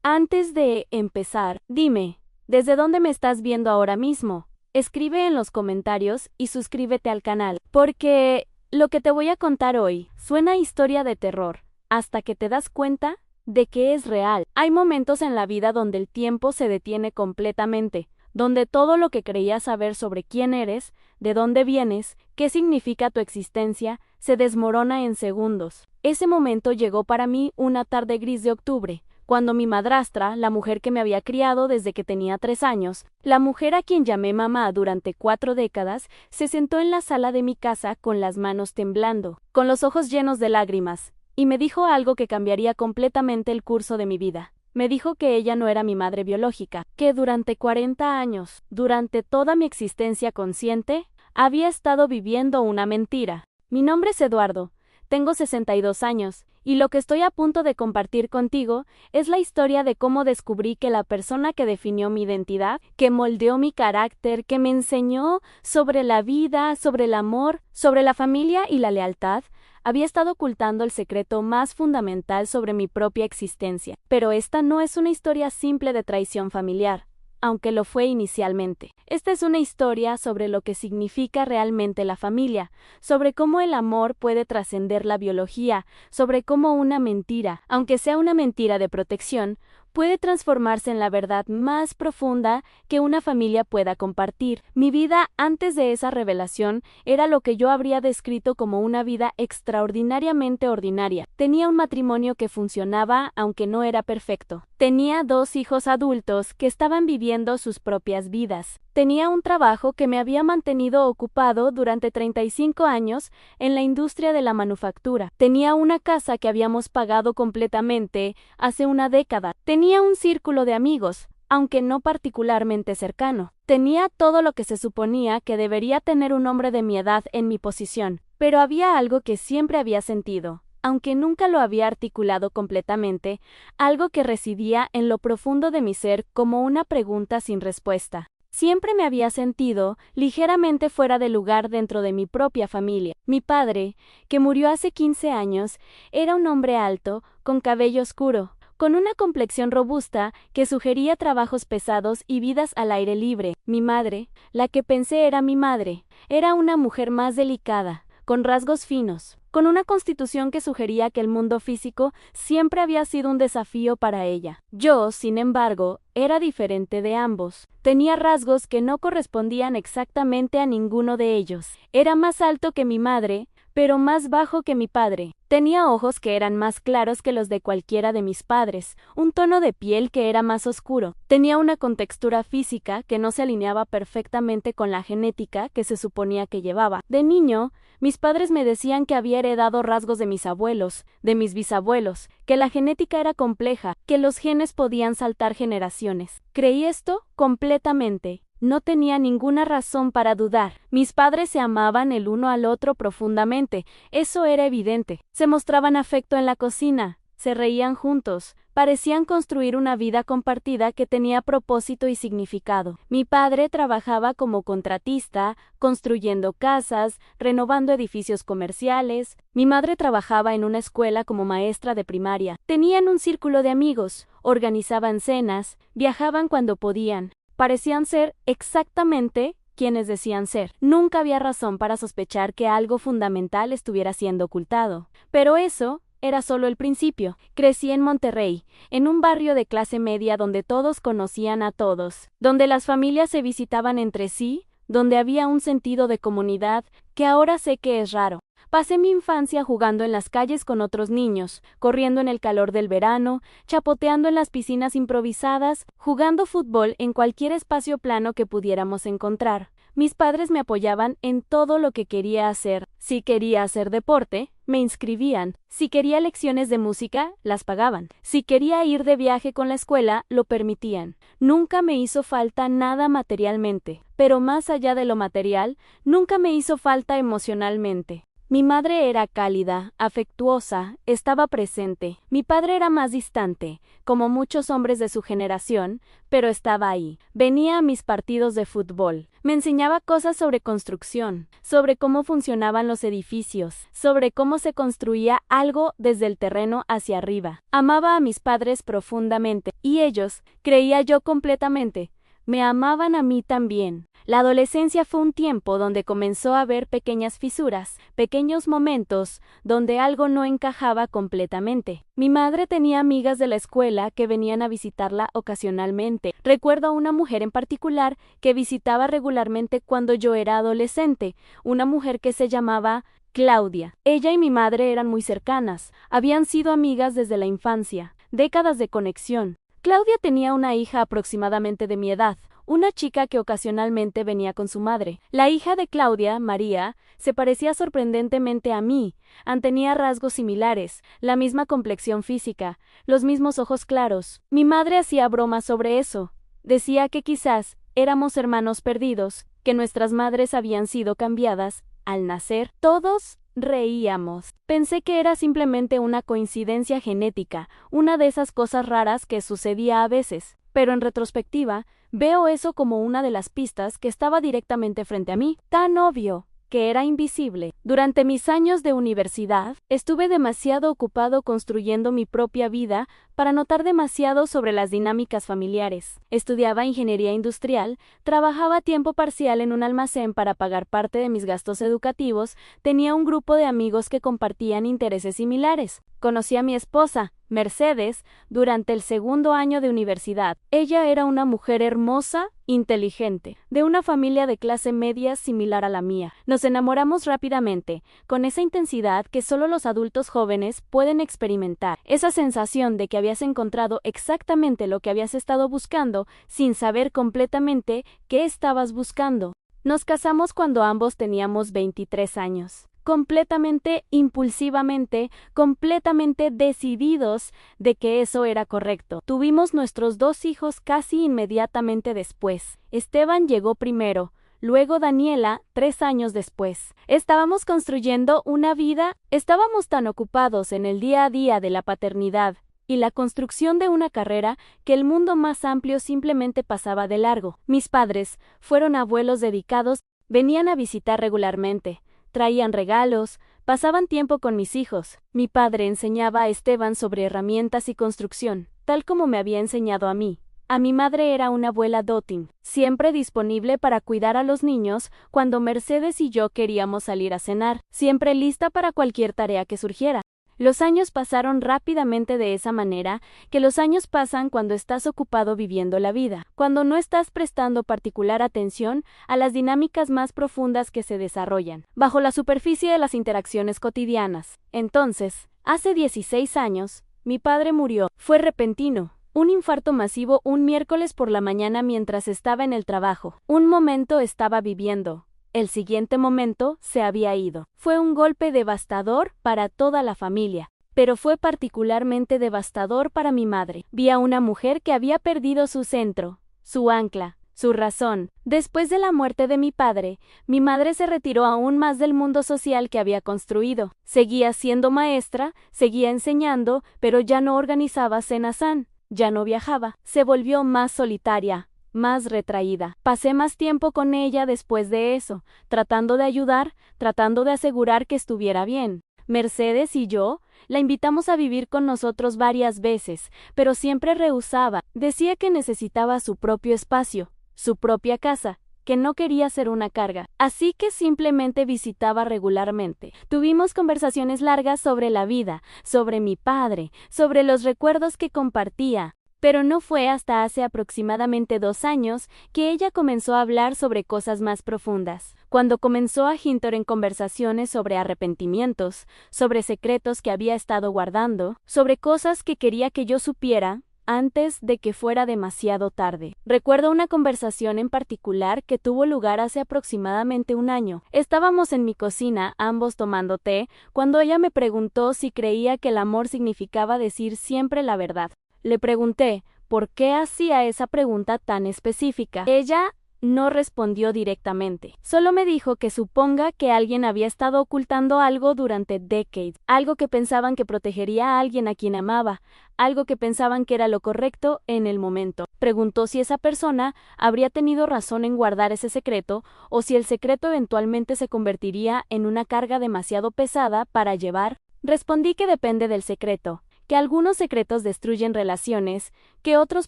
Antes de empezar, dime, ¿desde dónde me estás viendo ahora mismo? Escribe en los comentarios y suscríbete al canal, porque lo que te voy a contar hoy suena a historia de terror, hasta que te das cuenta de que es real. Hay momentos en la vida donde el tiempo se detiene completamente, donde todo lo que creías saber sobre quién eres, de dónde vienes, qué significa tu existencia, se desmorona en segundos. Ese momento llegó para mí una tarde gris de octubre, cuando mi madrastra, la mujer que me había criado desde que tenía 3 años, la mujer a quien llamé mamá durante 4 décadas, se sentó en la sala de mi casa con las manos temblando, con los ojos llenos de lágrimas, y me dijo algo que cambiaría completamente el curso de mi vida. Me dijo que ella no era mi madre biológica, que durante 40 años, durante toda mi existencia consciente, había estado viviendo una mentira. Mi nombre es Eduardo, tengo 62 años, y lo que estoy a punto de compartir contigo es la historia de cómo descubrí que la persona que definió mi identidad, que moldeó mi carácter, que me enseñó sobre la vida, sobre el amor, sobre la familia y la lealtad, había estado ocultando el secreto más fundamental sobre mi propia existencia. Pero esta no es una historia simple de traición familiar, aunque lo fue inicialmente. Esta es una historia sobre lo que significa realmente la familia, sobre cómo el amor puede trascender la biología, sobre cómo una mentira, aunque sea una mentira de protección, puede transformarse en la verdad más profunda que una familia pueda compartir. Mi vida antes de esa revelación era lo que yo habría descrito como una vida extraordinariamente ordinaria. Tenía un matrimonio que funcionaba aunque no era perfecto. Tenía 2 hijos adultos que estaban viviendo sus propias vidas. Tenía un trabajo que me había mantenido ocupado durante 35 años en la industria de la manufactura. Tenía una casa que habíamos pagado completamente hace una década. Tenía un círculo de amigos, aunque no particularmente cercano. Tenía todo lo que se suponía que debería tener un hombre de mi edad en mi posición. Pero había algo que siempre había sentido, aunque nunca lo había articulado completamente, algo que residía en lo profundo de mi ser como una pregunta sin respuesta. Siempre me había sentido ligeramente fuera de lugar dentro de mi propia familia. Mi padre, que murió hace 15 años, era un hombre alto, con cabello oscuro, con una complexión robusta que sugería trabajos pesados y vidas al aire libre. Mi madre, la que pensé era mi madre, era una mujer más delicada, con rasgos finos, con una constitución que sugería que el mundo físico siempre había sido un desafío para ella. Yo, sin embargo, era diferente de ambos. Tenía rasgos que no correspondían exactamente a ninguno de ellos. Era más alto que mi madre, pero más bajo que mi padre. Tenía ojos que eran más claros que los de cualquiera de mis padres, un tono de piel que era más oscuro. Tenía una contextura física que no se alineaba perfectamente con la genética que se suponía que llevaba. De niño, mis padres me decían que había heredado rasgos de mis abuelos, de mis bisabuelos, que la genética era compleja, que los genes podían saltar generaciones. Creí esto completamente. No tenía ninguna razón para dudar. Mis padres se amaban el uno al otro profundamente, eso era evidente. Se mostraban afecto en la cocina, se reían juntos, parecían construir una vida compartida que tenía propósito y significado. Mi padre trabajaba como contratista, construyendo casas, renovando edificios comerciales. Mi madre trabajaba en una escuela como maestra de primaria. Tenían un círculo de amigos, organizaban cenas, viajaban cuando podían. Parecían ser exactamente quienes decían ser. Nunca había razón para sospechar que algo fundamental estuviera siendo ocultado. Pero eso era solo el principio. Crecí en Monterrey, en un barrio de clase media donde todos conocían a todos, donde las familias se visitaban entre sí, donde había un sentido de comunidad que ahora sé que es raro. Pasé mi infancia jugando en las calles con otros niños, corriendo en el calor del verano, chapoteando en las piscinas improvisadas, jugando fútbol en cualquier espacio plano que pudiéramos encontrar. Mis padres me apoyaban en todo lo que quería hacer. Si quería hacer deporte, me inscribían. Si quería lecciones de música, las pagaban. Si quería ir de viaje con la escuela, lo permitían. Nunca me hizo falta nada materialmente, pero más allá de lo material, nunca me hizo falta emocionalmente. Mi madre era cálida, afectuosa, estaba presente. Mi padre era más distante, como muchos hombres de su generación, pero estaba ahí. Venía a mis partidos de fútbol. Me enseñaba cosas sobre construcción, sobre cómo funcionaban los edificios, sobre cómo se construía algo desde el terreno hacia arriba. Amaba a mis padres profundamente, y ellos, creía yo completamente, me amaban a mí también. La adolescencia fue un tiempo donde comenzó a haber pequeñas fisuras, pequeños momentos donde algo no encajaba completamente. Mi madre tenía amigas de la escuela que venían a visitarla ocasionalmente. Recuerdo a una mujer en particular que visitaba regularmente cuando yo era adolescente, una mujer que se llamaba Claudia. Ella y mi madre eran muy cercanas, habían sido amigas desde la infancia, décadas de conexión. Claudia tenía una hija aproximadamente de mi edad, una chica que ocasionalmente venía con su madre. La hija de Claudia, María, se parecía sorprendentemente a mí. Tenía rasgos similares, la misma complexión física, los mismos ojos claros. Mi madre hacía bromas sobre eso. Decía que quizás éramos hermanos perdidos, que nuestras madres habían sido cambiadas al nacer. Todos reíamos. Pensé que era simplemente una coincidencia genética, una de esas cosas raras que sucedía a veces. Pero en retrospectiva, veo eso como una de las pistas que estaba directamente frente a mí, tan obvio que era invisible. Durante mis años de universidad, estuve demasiado ocupado construyendo mi propia vida para notar demasiado sobre las dinámicas familiares. Estudiaba ingeniería industrial, trabajaba a tiempo parcial en un almacén para pagar parte de mis gastos educativos, tenía un grupo de amigos que compartían intereses similares. Conocí a mi esposa, Mercedes, durante el segundo año de universidad. Ella era una mujer hermosa, inteligente, de una familia de clase media similar a la mía. Nos enamoramos rápidamente, con esa intensidad que solo los adultos jóvenes pueden experimentar. Esa sensación de que habías encontrado exactamente lo que habías estado buscando, sin saber completamente qué estabas buscando. Nos casamos cuando ambos teníamos 23 años. Completamente impulsivamente, completamente decididos de que eso era correcto. Tuvimos nuestros 2 hijos casi inmediatamente después. Esteban llegó primero, luego Daniela 3 años después. Estábamos construyendo una vida, estábamos tan ocupados en el día a día de la paternidad y la construcción de una carrera que el mundo más amplio simplemente pasaba de largo. Mis padres fueron abuelos dedicados, venían a visitar regularmente. Traían regalos, pasaban tiempo con mis hijos. Mi padre enseñaba a Esteban sobre herramientas y construcción, tal como me había enseñado a mí. A mi madre era una abuela doting, siempre disponible para cuidar a los niños cuando Mercedes y yo queríamos salir a cenar, siempre lista para cualquier tarea que surgiera. Los años pasaron rápidamente de esa manera que los años pasan cuando estás ocupado viviendo la vida, cuando no estás prestando particular atención a las dinámicas más profundas que se desarrollan bajo la superficie de las interacciones cotidianas. Entonces, hace 16 años, mi padre murió. Fue repentino. Un infarto masivo un miércoles por la mañana mientras estaba en el trabajo. Un momento estaba viviendo. El siguiente momento se había ido. Fue un golpe devastador para toda la familia, pero fue particularmente devastador para mi madre. Vi a una mujer que había perdido su centro, su ancla, su razón. Después de la muerte de mi padre, mi madre se retiró aún más del mundo social que había construido. Seguía siendo maestra, seguía enseñando, pero ya no organizaba cenas San, ya no viajaba. Se volvió más solitaria, más retraída. Pasé más tiempo con ella después de eso, tratando de ayudar, tratando de asegurar que estuviera bien. Mercedes y yo la invitamos a vivir con nosotros varias veces, pero siempre rehusaba. Decía que necesitaba su propio espacio, su propia casa, que no quería ser una carga. Así que simplemente visitaba regularmente. Tuvimos conversaciones largas sobre la vida, sobre mi padre, sobre los recuerdos que compartía. Pero no fue hasta hace aproximadamente 2 años que ella comenzó a hablar sobre cosas más profundas. Cuando comenzó a hintar en conversaciones sobre arrepentimientos, sobre secretos que había estado guardando, sobre cosas que quería que yo supiera antes de que fuera demasiado tarde. Recuerdo una conversación en particular que tuvo lugar hace aproximadamente 1 año. Estábamos en mi cocina, ambos tomando té, cuando ella me preguntó si creía que el amor significaba decir siempre la verdad. Le pregunté por qué hacía esa pregunta tan específica. Ella no respondió directamente. Solo me dijo que suponga que alguien había estado ocultando algo durante décadas, algo que pensaban que protegería a alguien a quien amaba, algo que pensaban que era lo correcto en el momento. Preguntó si esa persona habría tenido razón en guardar ese secreto o si el secreto eventualmente se convertiría en una carga demasiado pesada para llevar. Respondí que depende del secreto, que algunos secretos destruyen relaciones, que otros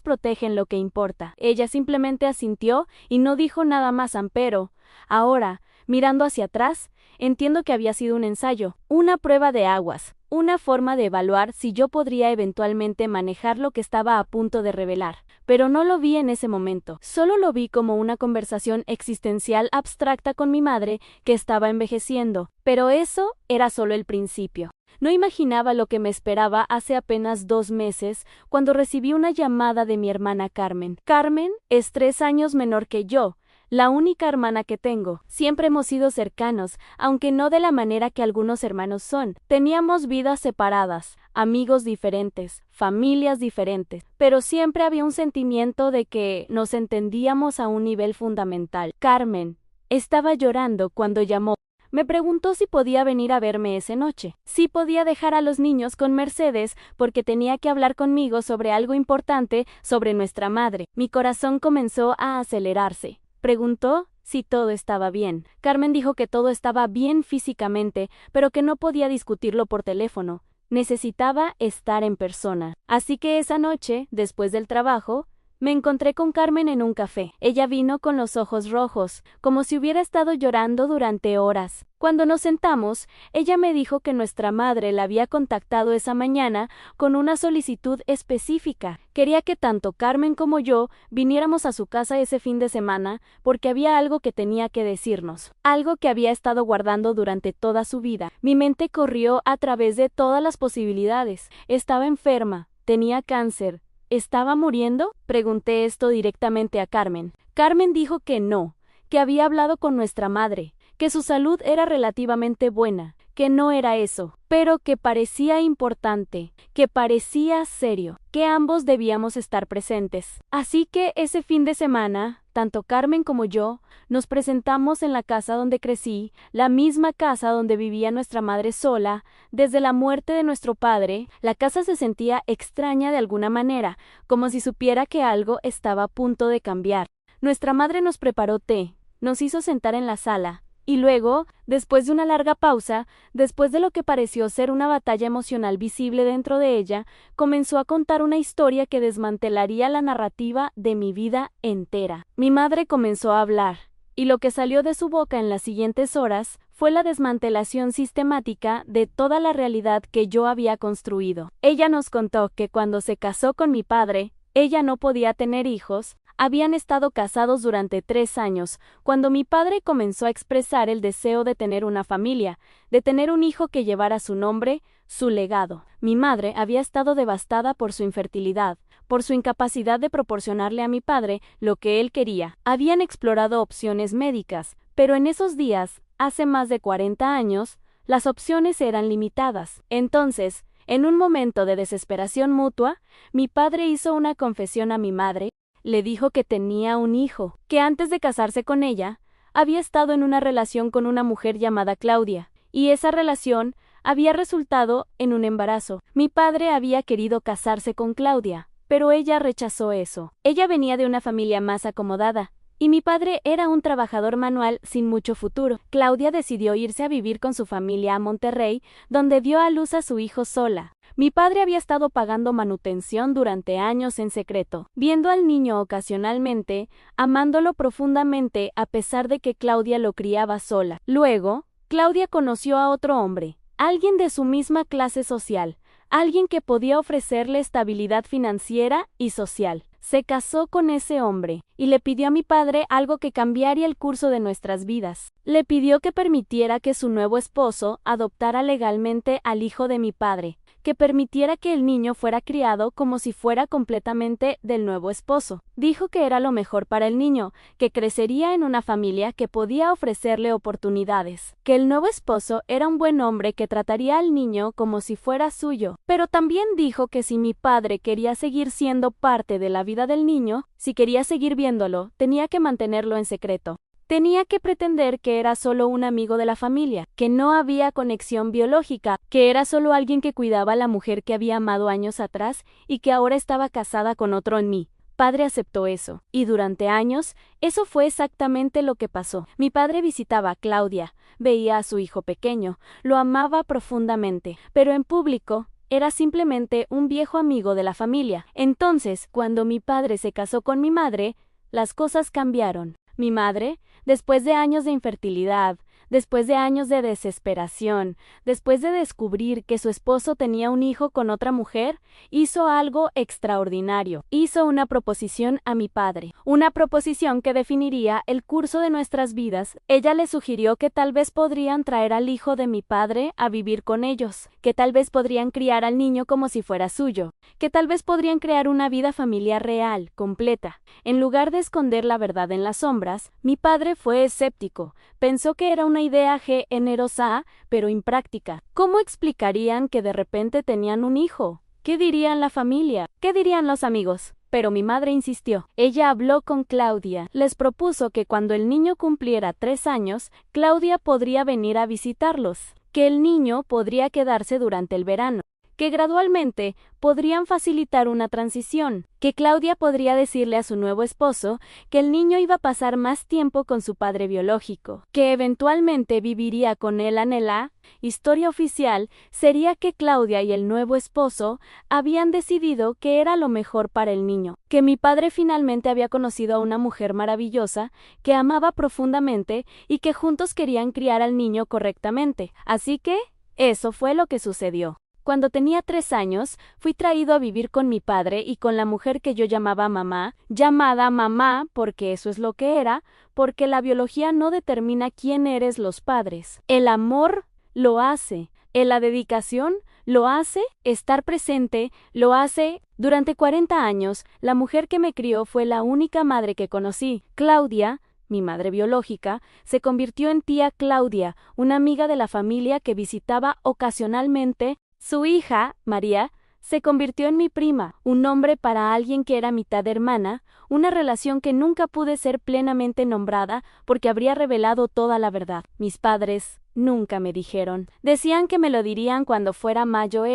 protegen lo que importa. Ella simplemente asintió y no dijo nada más, pero ahora, mirando hacia atrás, entiendo que había sido un ensayo, una prueba de aguas, una forma de evaluar si yo podría eventualmente manejar lo que estaba a punto de revelar. Pero no lo vi en ese momento, solo lo vi como una conversación existencial abstracta con mi madre que estaba envejeciendo, pero eso era solo el principio. No imaginaba lo que me esperaba hace apenas 2 meses, cuando recibí una llamada de mi hermana Carmen. Carmen es 3 años menor que yo, la única hermana que tengo. Siempre hemos sido cercanos, aunque no de la manera que algunos hermanos son. Teníamos vidas separadas, amigos diferentes, familias diferentes, pero siempre había un sentimiento de que nos entendíamos a un nivel fundamental. Carmen estaba llorando cuando llamó. Me preguntó si podía venir a verme esa noche, si podía dejar a los niños con Mercedes porque tenía que hablar conmigo sobre algo importante sobre nuestra madre. Mi corazón comenzó a acelerarse. Preguntó si todo estaba bien. Carmen dijo que todo estaba bien físicamente, pero que no podía discutirlo por teléfono. Necesitaba estar en persona. Así que esa noche, después del trabajo, me encontré con Carmen en un café. Ella vino con los ojos rojos, como si hubiera estado llorando durante horas. Cuando nos sentamos, ella me dijo que nuestra madre la había contactado esa mañana con una solicitud específica. Quería que tanto Carmen como yo viniéramos a su casa ese fin de semana porque había algo que tenía que decirnos, algo que había estado guardando durante toda su vida. Mi mente corrió a través de todas las posibilidades. Estaba enferma, tenía cáncer. ¿Estaba muriendo? Pregunté esto directamente a Carmen. Carmen dijo que no, que había hablado con nuestra madre, que su salud era relativamente buena, que no era eso, pero que parecía importante, que parecía serio, que ambos debíamos estar presentes. Así que ese fin de semana, tanto Carmen como yo nos presentamos en la casa donde crecí, la misma casa donde vivía nuestra madre sola. Desde la muerte de nuestro padre, la casa se sentía extraña de alguna manera, como si supiera que algo estaba a punto de cambiar. Nuestra madre nos preparó té, nos hizo sentar en la sala, y luego, después de una larga pausa, después de lo que pareció ser una batalla emocional visible dentro de ella, comenzó a contar una historia que desmantelaría la narrativa de mi vida entera. Mi madre comenzó a hablar, y lo que salió de su boca en las siguientes horas fue la desmantelación sistemática de toda la realidad que yo había construido. Ella nos contó que cuando se casó con mi padre, ella no podía tener hijos. Habían estado casados durante 3 años, cuando mi padre comenzó a expresar el deseo de tener una familia, de tener un hijo que llevara su nombre, su legado. Mi madre había estado devastada por su infertilidad, por su incapacidad de proporcionarle a mi padre lo que él quería. Habían explorado opciones médicas, pero en esos días, hace más de 40 años, las opciones eran limitadas. Entonces, en un momento de desesperación mutua, mi padre hizo una confesión a mi madre. Le dijo que tenía un hijo, que antes de casarse con ella, había estado en una relación con una mujer llamada Claudia, y esa relación había resultado en un embarazo. Mi padre había querido casarse con Claudia, pero ella rechazó eso. Ella venía de una familia más acomodada, y mi padre era un trabajador manual sin mucho futuro. Claudia decidió irse a vivir con su familia a Monterrey, donde dio a luz a su hijo sola. Mi padre había estado pagando manutención durante años en secreto, viendo al niño ocasionalmente, amándolo profundamente a pesar de que Claudia lo criaba sola. Luego, Claudia conoció a otro hombre, alguien de su misma clase social, alguien que podía ofrecerle estabilidad financiera y social. Se casó con ese hombre y le pidió a mi padre algo que cambiaría el curso de nuestras vidas. Le pidió que permitiera que su nuevo esposo adoptara legalmente al hijo de mi padre, que permitiera que el niño fuera criado como si fuera completamente del nuevo esposo. Dijo que era lo mejor para el niño, que crecería en una familia que podía ofrecerle oportunidades, que el nuevo esposo era un buen hombre que trataría al niño como si fuera suyo. Pero también dijo que si mi padre quería seguir siendo parte de la vida vida del niño, si quería seguir viéndolo, tenía que mantenerlo en secreto. Tenía que pretender que era solo un amigo de la familia, que no había conexión biológica, que era solo alguien que cuidaba a la mujer que había amado años atrás y que ahora estaba casada con otro en mí. Padre aceptó eso, y durante años, eso fue exactamente lo que pasó. Mi padre visitaba a Claudia, veía a su hijo pequeño, lo amaba profundamente, pero en público era simplemente un viejo amigo de la familia. Entonces, cuando mi padre se casó con mi madre, las cosas cambiaron. Mi madre, después de años de infertilidad, después de años de desesperación, después de descubrir que su esposo tenía un hijo con otra mujer, hizo algo extraordinario. Hizo una proposición a mi padre, una proposición que definiría el curso de nuestras vidas. Ella le sugirió que tal vez podrían traer al hijo de mi padre a vivir con ellos, que tal vez podrían criar al niño como si fuera suyo, que tal vez podrían crear una vida familiar real, completa. En lugar de esconder la verdad en las sombras, mi padre fue escéptico. Pensó que era una idea generosa, pero impráctica. ¿Cómo explicarían que de repente tenían un hijo? ¿Qué dirían la familia? ¿Qué dirían los amigos? Pero mi madre insistió. Ella habló con Claudia. Les propuso que cuando el niño cumpliera 3 años, Claudia podría venir a visitarlos, que el niño podría quedarse durante el verano, que gradualmente podrían facilitar una transición, que Claudia podría decirle a su nuevo esposo que el niño iba a pasar más tiempo con su padre biológico, que eventualmente viviría con él. La historia oficial sería que Claudia y el nuevo esposo habían decidido que era lo mejor para el niño, que mi padre finalmente había conocido a una mujer maravillosa que amaba profundamente y que juntos querían criar al niño correctamente. Así que eso fue lo que sucedió. Cuando tenía 3 años, fui traído a vivir con mi padre y con la mujer que yo llamaba mamá, llamada mamá porque eso es lo que era, porque la biología no determina quién eres los padres. El amor lo hace, la dedicación lo hace, estar presente lo hace. Durante 40 años, la mujer que me crió fue la única madre que conocí. Claudia, mi madre biológica, se convirtió en tía Claudia, una amiga de la familia que visitaba ocasionalmente. Su hija, María, se convirtió en mi prima, un nombre para alguien que era mitad hermana, una relación que nunca pude ser plenamente nombrada porque habría revelado toda la verdad. Mis padres nunca me dijeron. Decían que me lo dirían cuando fuera mayor,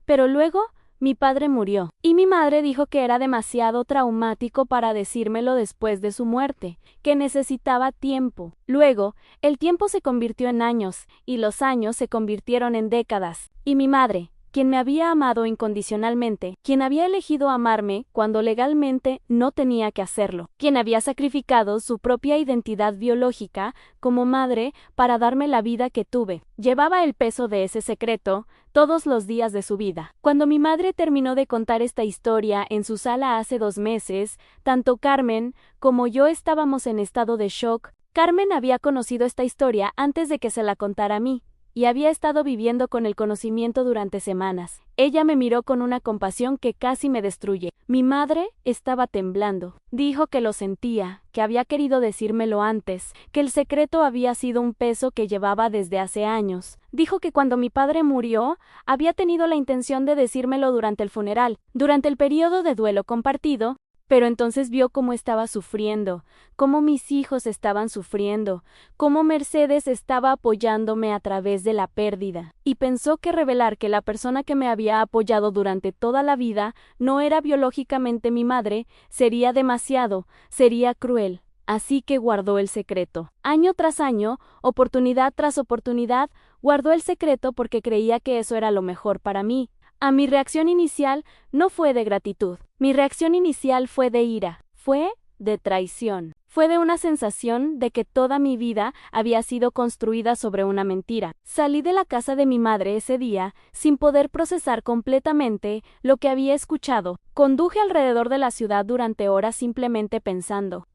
pero luego mi padre murió, y mi madre dijo que era demasiado traumático para decírmelo después de su muerte, que necesitaba tiempo. Luego, el tiempo se convirtió en años, y los años se convirtieron en décadas. Y mi madre, quien me había amado incondicionalmente, quien había elegido amarme cuando legalmente no tenía que hacerlo, quien había sacrificado su propia identidad biológica como madre para darme la vida que tuve, llevaba el peso de ese secreto todos los días de su vida. Cuando mi madre terminó de contar esta historia en su sala hace 2 meses, tanto Carmen como yo estábamos en estado de shock. Carmen había conocido esta historia antes de que se la contara a mí, y había estado viviendo con el conocimiento durante semanas. Ella me miró con una compasión que casi me destruye. Mi madre estaba temblando. Dijo que lo sentía, que había querido decírmelo antes, que el secreto había sido un peso que llevaba desde hace años. Dijo que cuando mi padre murió, había tenido la intención de decírmelo durante el funeral, durante el periodo de duelo compartido, pero entonces vio cómo estaba sufriendo, cómo mis hijos estaban sufriendo, cómo Mercedes estaba apoyándome a través de la pérdida, y pensó que revelar que la persona que me había apoyado durante toda la vida no era biológicamente mi madre sería demasiado, sería cruel. Así que guardó el secreto. Año tras año, oportunidad tras oportunidad, guardó el secreto porque creía que eso era lo mejor para mí. Mi reacción inicial no fue de gratitud. Mi reacción inicial fue de ira, fue de traición. Fue de una sensación de que toda mi vida había sido construida sobre una mentira. Salí de la casa de mi madre ese día sin poder procesar completamente lo que había escuchado. Conduje alrededor de la ciudad durante horas simplemente pensando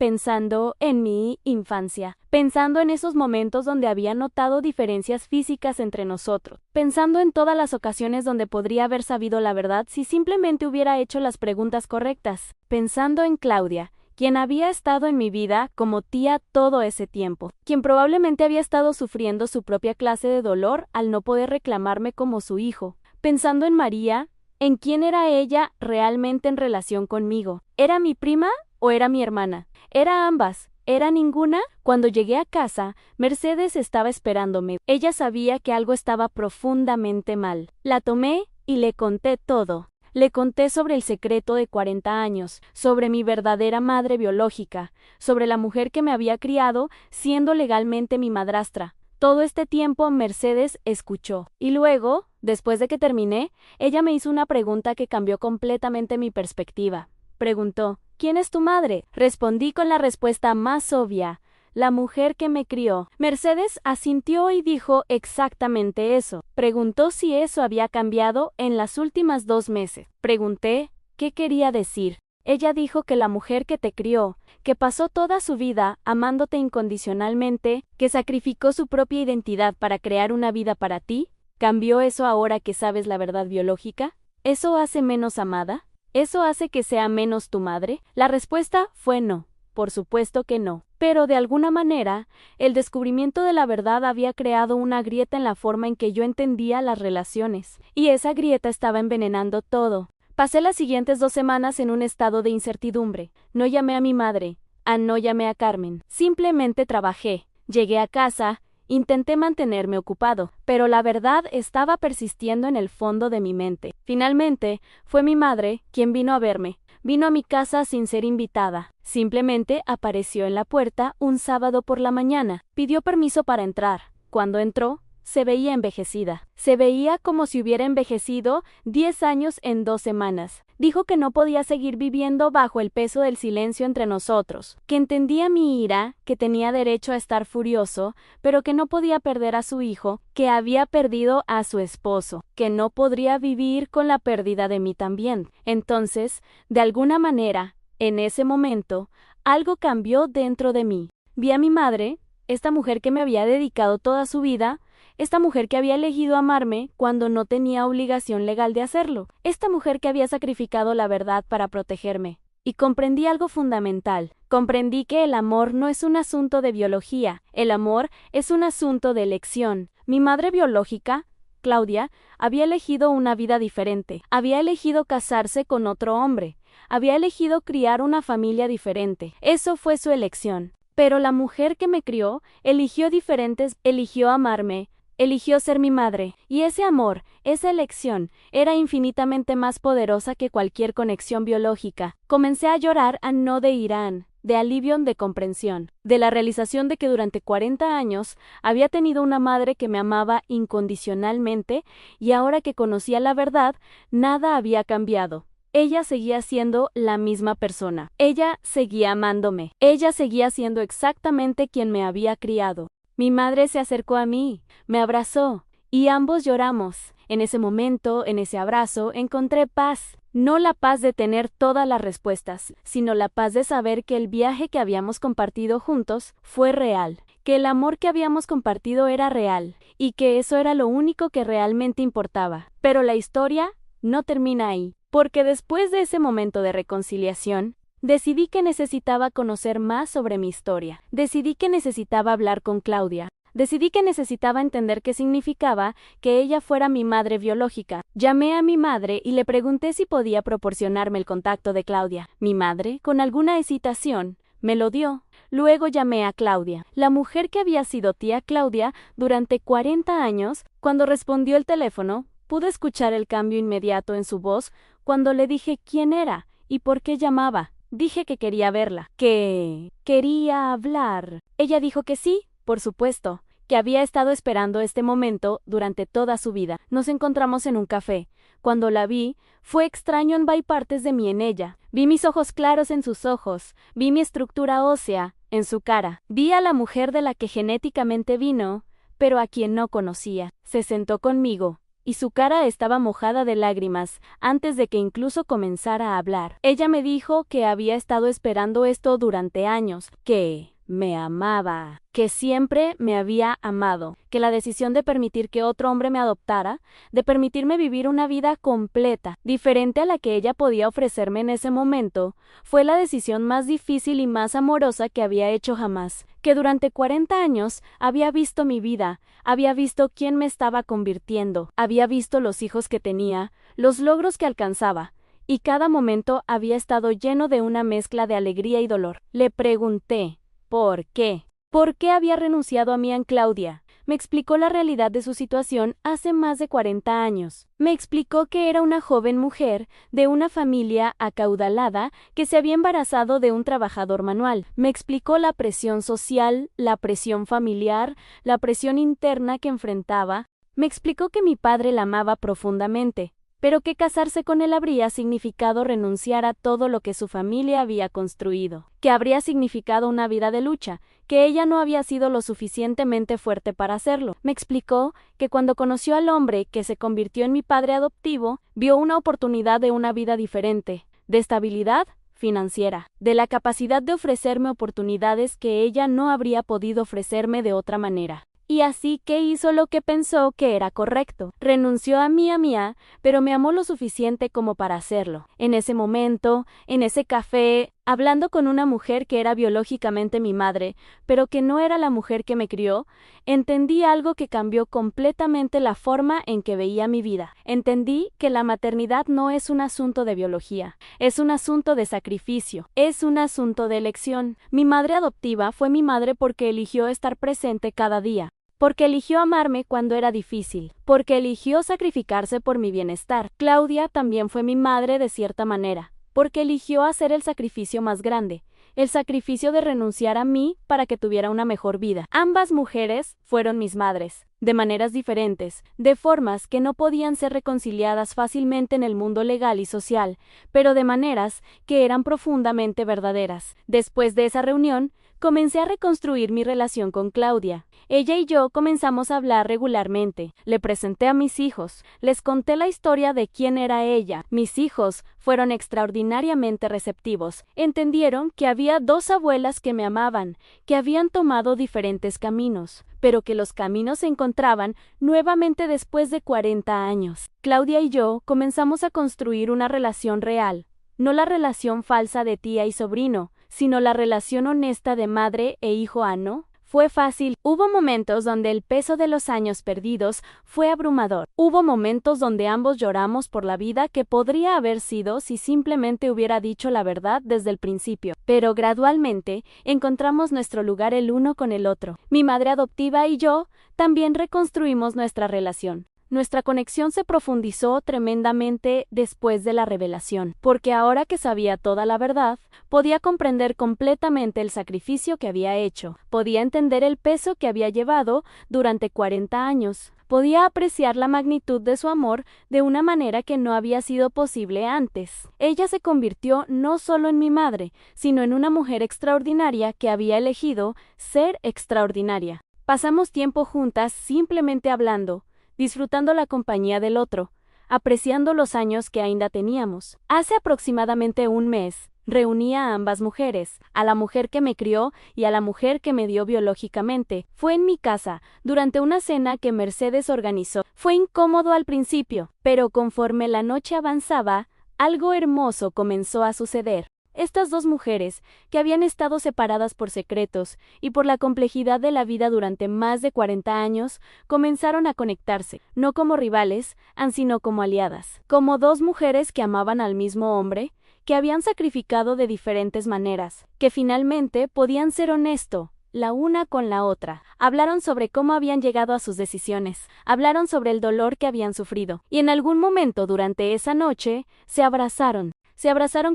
en mi infancia, pensando en esos momentos donde había notado diferencias físicas entre nosotros, pensando en todas las ocasiones donde podría haber sabido la verdad si simplemente hubiera hecho las preguntas correctas, pensando en Claudia, quien había estado en mi vida como tía todo ese tiempo, quien probablemente había estado sufriendo su propia clase de dolor al no poder reclamarme como su hijo, pensando en María, en quién era ella realmente en relación conmigo. ¿Era mi prima o era mi hermana? ¿Era ambas? ¿Era ninguna? Cuando llegué a casa, Mercedes estaba esperándome. Ella sabía que algo estaba profundamente mal. La tomé y le conté todo. Le conté sobre el secreto de 40 años, sobre mi verdadera madre biológica, sobre la mujer que me había criado siendo legalmente mi madrastra. Todo este tiempo Mercedes escuchó. Y luego, después de que terminé, ella me hizo una pregunta que cambió completamente mi perspectiva. Preguntó, ¿quién es tu madre? Respondí con la respuesta más obvia, la mujer que me crió. Mercedes asintió y dijo exactamente eso. Preguntó si eso había cambiado en las últimas 2 meses. Pregunté, ¿qué quería decir? Ella dijo que la mujer que te crió, que pasó toda su vida amándote incondicionalmente, que sacrificó su propia identidad para crear una vida para ti, ¿cambió eso ahora que sabes la verdad biológica? ¿Eso hace menos amada? ¿Eso hace que sea menos tu madre? La respuesta fue no. Por supuesto que no. Pero de alguna manera, el descubrimiento de la verdad había creado una grieta en la forma en que yo entendía las relaciones, y esa grieta estaba envenenando todo. Pasé las siguientes 2 semanas en un estado de incertidumbre. No llamé a mi madre, no llamé a Carmen. Simplemente trabajé. Llegué a casa, intenté mantenerme ocupado, pero la verdad estaba persistiendo en el fondo de mi mente. Finalmente, fue mi madre quien vino a verme. Vino a mi casa sin ser invitada. Simplemente apareció en la puerta un sábado por la mañana. Pidió permiso para entrar. Cuando entró, se veía envejecida. Se veía como si hubiera envejecido 10 años en 2 semanas. Dijo que no podía seguir viviendo bajo el peso del silencio entre nosotros, que entendía mi ira, que tenía derecho a estar furioso, pero que no podía perder a su hijo, que había perdido a su esposo, que no podría vivir con la pérdida de mí también. Entonces, de alguna manera, en ese momento, algo cambió dentro de mí. Vi a mi madre, esta mujer que me había dedicado toda su vida, esta mujer que había elegido amarme cuando no tenía obligación legal de hacerlo, esta mujer que había sacrificado la verdad para protegerme. Y comprendí algo fundamental. Comprendí que el amor no es un asunto de biología, el amor es un asunto de elección. Mi madre biológica, Claudia, había elegido una vida diferente, había elegido casarse con otro hombre, había elegido criar una familia diferente. Eso fue su elección. Pero la mujer que me crió eligió diferentes, eligió amarme, eligió ser mi madre, y ese amor, esa elección, era infinitamente más poderosa que cualquier conexión biológica. Comencé a llorar no de Irán, de alivio, de comprensión, de la realización de que durante 40 años había tenido una madre que me amaba incondicionalmente, y ahora que conocía la verdad, nada había cambiado. Ella seguía siendo la misma persona. Ella seguía amándome. Ella seguía siendo exactamente quien me había criado. Mi madre se acercó a mí, me abrazó, y ambos lloramos. En ese momento, en ese abrazo, encontré paz. No la paz de tener todas las respuestas, sino la paz de saber que el viaje que habíamos compartido juntos fue real, que el amor que habíamos compartido era real, y que eso era lo único que realmente importaba. Pero la historia no termina ahí, porque después de ese momento de reconciliación, decidí que necesitaba conocer más sobre mi historia. Decidí que necesitaba hablar con Claudia. Decidí que necesitaba entender qué significaba que ella fuera mi madre biológica. Llamé a mi madre y le pregunté si podía proporcionarme el contacto de Claudia. Mi madre, con alguna hesitación, me lo dio. Luego llamé a Claudia, la mujer que había sido tía Claudia durante 40 años. Cuando respondió el teléfono, pude escuchar el cambio inmediato en su voz cuando le dije quién era y por qué llamaba. Dije que quería verla, que quería hablar. Ella dijo que sí, por supuesto, que había estado esperando este momento durante toda su vida. Nos encontramos en un café. Cuando la vi, fue extraño en partes de mí en ella. Vi mis ojos claros en sus ojos, vi mi estructura ósea en su cara. Vi a la mujer de la que genéticamente vino, pero a quien no conocía. Se sentó conmigo, y su cara estaba mojada de lágrimas antes de que incluso comenzara a hablar. Ella me dijo que había estado esperando esto durante años, que me amaba, que siempre me había amado, que la decisión de permitir que otro hombre me adoptara, de permitirme vivir una vida completa, diferente a la que ella podía ofrecerme en ese momento, fue la decisión más difícil y más amorosa que había hecho jamás, que durante 40 años había visto mi vida, había visto quién me estaba convirtiendo, había visto los hijos que tenía, los logros que alcanzaba, y cada momento había estado lleno de una mezcla de alegría y dolor. Le pregunté, ¿por qué? ¿Por qué había renunciado a mí en Claudia? Me explicó la realidad de su situación hace más de 40 años. Me explicó que era una joven mujer de una familia acaudalada que se había embarazado de un trabajador manual. Me explicó la presión social, la presión familiar, la presión interna que enfrentaba. Me explicó que mi padre la amaba profundamente, pero que casarse con él habría significado renunciar a todo lo que su familia había construido, que habría significado una vida de lucha, que ella no había sido lo suficientemente fuerte para hacerlo. Me explicó que cuando conoció al hombre que se convirtió en mi padre adoptivo, vio una oportunidad de una vida diferente, de estabilidad financiera, de la capacidad de ofrecerme oportunidades que ella no habría podido ofrecerme de otra manera. Y así que hizo lo que pensó que era correcto. Renunció a Mía, pero me amó lo suficiente como para hacerlo. En ese momento, en ese café, hablando con una mujer que era biológicamente mi madre, pero que no era la mujer que me crió, entendí algo que cambió completamente la forma en que veía mi vida. Entendí que la maternidad no es un asunto de biología, es un asunto de sacrificio, es un asunto de elección. Mi madre adoptiva fue mi madre porque eligió estar presente cada día, porque eligió amarme cuando era difícil, porque eligió sacrificarse por mi bienestar. Claudia también fue mi madre de cierta manera, porque eligió hacer el sacrificio más grande, el sacrificio de renunciar a mí para que tuviera una mejor vida. Ambas mujeres fueron mis madres, de maneras diferentes, de formas que no podían ser reconciliadas fácilmente en el mundo legal y social, pero de maneras que eran profundamente verdaderas. Después de esa reunión, comencé a reconstruir mi relación con Claudia. Ella y yo comenzamos a hablar regularmente. Le presenté a mis hijos. Les conté la historia de quién era ella. Mis hijos fueron extraordinariamente receptivos. Entendieron que había dos abuelas que me amaban, que habían tomado diferentes caminos, pero que los caminos se encontraban nuevamente después de 40 años. Claudia y yo comenzamos a construir una relación real, no la relación falsa de tía y sobrino, sino la relación honesta de madre e hijo. ¿No? Fue fácil. Hubo momentos donde el peso de los años perdidos fue abrumador. Hubo momentos donde ambos lloramos por la vida que podría haber sido si simplemente hubiera dicho la verdad desde el principio. Pero gradualmente encontramos nuestro lugar el uno con el otro. Mi madre adoptiva y yo también reconstruimos nuestra relación. Nuestra conexión se profundizó tremendamente después de la revelación, porque ahora que sabía toda la verdad, podía comprender completamente el sacrificio que había hecho, podía entender el peso que había llevado durante 40 años, podía apreciar la magnitud de su amor de una manera que no había sido posible antes. Ella se convirtió no solo en mi madre, sino en una mujer extraordinaria que había elegido ser extraordinaria. Pasamos tiempo juntas simplemente hablando, disfrutando la compañía del otro, apreciando los años que ainda teníamos. Hace aproximadamente un mes, reuní a ambas mujeres, a la mujer que me crió y a la mujer que me dio biológicamente. Fue en mi casa, durante una cena que Mercedes organizó. Fue incómodo al principio, pero conforme la noche avanzaba, algo hermoso comenzó a suceder. Estas dos mujeres, que habían estado separadas por secretos y por la complejidad de la vida durante más de 40 años, comenzaron a conectarse, no como rivales, sino como aliadas, como dos mujeres que amaban al mismo hombre, que habían sacrificado de diferentes maneras, que finalmente podían ser honestos la una con la otra. Hablaron sobre cómo habían llegado a sus decisiones, hablaron sobre el dolor que habían sufrido, y en algún momento durante esa noche se abrazaron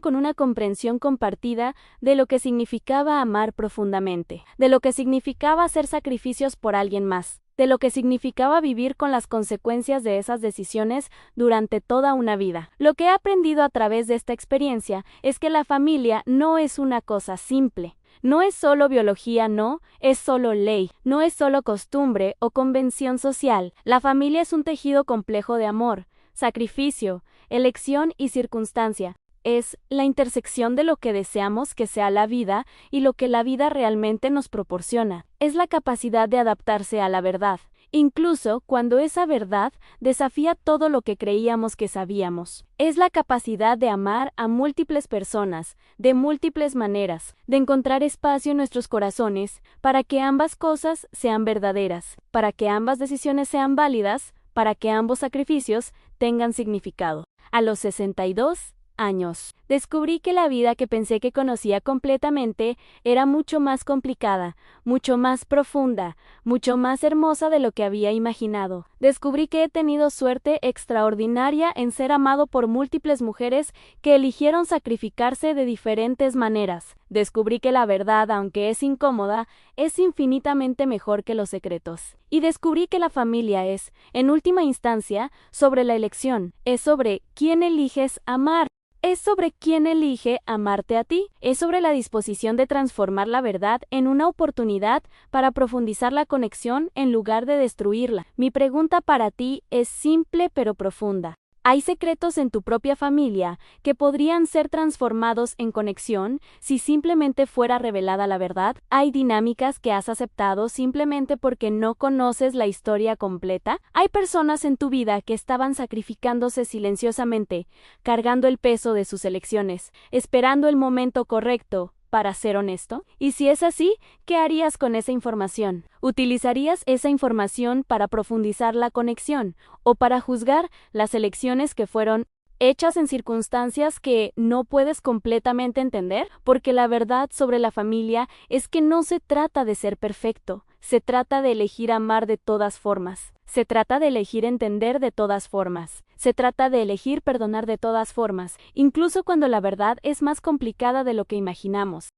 con una comprensión compartida de lo que significaba amar profundamente, de lo que significaba hacer sacrificios por alguien más, de lo que significaba vivir con las consecuencias de esas decisiones durante toda una vida. Lo que he aprendido a través de esta experiencia es que la familia no es una cosa simple. No es solo biología, no, es solo ley, no es solo costumbre o convención social. La familia es un tejido complejo de amor, sacrificio, elección y circunstancia. Es la intersección de lo que deseamos que sea la vida y lo que la vida realmente nos proporciona. Es la capacidad de adaptarse a la verdad, incluso cuando esa verdad desafía todo lo que creíamos que sabíamos. Es la capacidad de amar a múltiples personas, de múltiples maneras, de encontrar espacio en nuestros corazones para que ambas cosas sean verdaderas, para que ambas decisiones sean válidas, para que ambos sacrificios tengan significado. A los 62 años, descubrí que la vida que pensé que conocía completamente era mucho más complicada, mucho más profunda, mucho más hermosa de lo que había imaginado. Descubrí que he tenido suerte extraordinaria en ser amado por múltiples mujeres que eligieron sacrificarse de diferentes maneras. Descubrí que la verdad, aunque es incómoda, es infinitamente mejor que los secretos. Y descubrí que la familia es, en última instancia, sobre la elección, es sobre quién eliges amar. Es sobre quién elige amarte a ti, es sobre la disposición de transformar la verdad en una oportunidad para profundizar la conexión en lugar de destruirla. Mi pregunta para ti es simple pero profunda. ¿Hay secretos en tu propia familia que podrían ser transformados en conexión si simplemente fuera revelada la verdad? ¿Hay dinámicas que has aceptado simplemente porque no conoces la historia completa? ¿Hay personas en tu vida que estaban sacrificándose silenciosamente, cargando el peso de sus elecciones, esperando el momento correcto para ser honesto? Y si es así, ¿qué harías con esa información? ¿Utilizarías esa información para profundizar la conexión o para juzgar las elecciones que fueron hechas en circunstancias que no puedes completamente entender? Porque la verdad sobre la familia es que no se trata de ser perfecto, se trata de elegir amar de todas formas. Se trata de elegir entender de todas formas. Se trata de elegir perdonar de todas formas, incluso cuando la verdad es más complicada de lo que imaginamos.